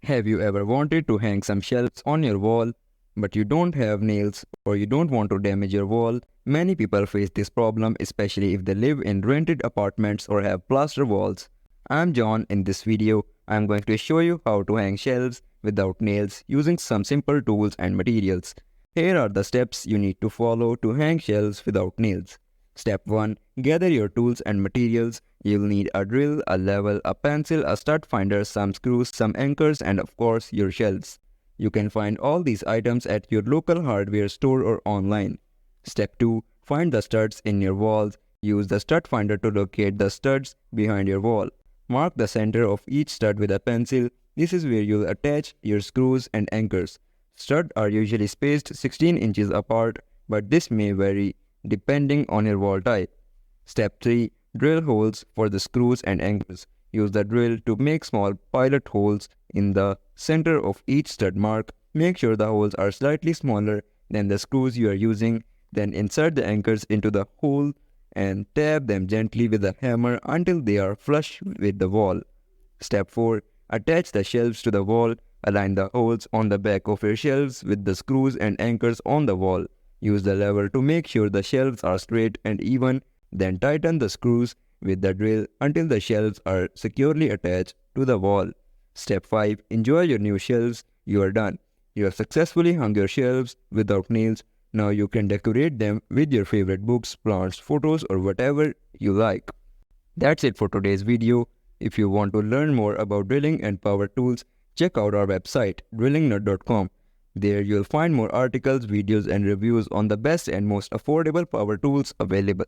Have you ever wanted to hang some shelves on your wall, but you don't have nails or you don't want to damage your wall? Many people face this problem, especially if they live in rented apartments or have plaster walls. I'm John. In this video, I'm going to show you how to hang shelves without nails using some simple tools and materials. Here are the steps you need to follow to hang shelves without nails. Step 1. Gather your tools and materials. You'll need a drill, a level, a pencil, a stud finder, some screws, some anchors, and of course your shelves. You can find all these items at your local hardware store or online. Step 2. Find the studs in your walls. Use the stud finder to locate the studs behind your wall. Mark the center of each stud with a pencil. This is where you'll attach your screws and anchors. Studs are usually spaced 16 inches apart, but this may vary depending on your wall type. Step 3. Drill holes for the screws and anchors. Use the drill to make small pilot holes in the center of each stud mark. Make sure the holes are slightly smaller than the screws you are using. Then insert the anchors into the hole and tap them gently with a hammer until they are flush with the wall. Step 4. Attach the shelves to the wall. Align the holes on the back of your shelves with the screws and anchors on the wall. Use the lever to make sure the shelves are straight and even, then tighten the screws with the drill until the shelves are securely attached to the wall. Step 5. Enjoy your new shelves. You are done. You have successfully hung your shelves without nails. Now you can decorate them with your favorite books, plants, photos, or whatever you like. That's it for today's video. If you want to learn more about drilling and power tools, check out our website drillingnut.com. There you'll find more articles, videos, and reviews on the best and most affordable power tools available.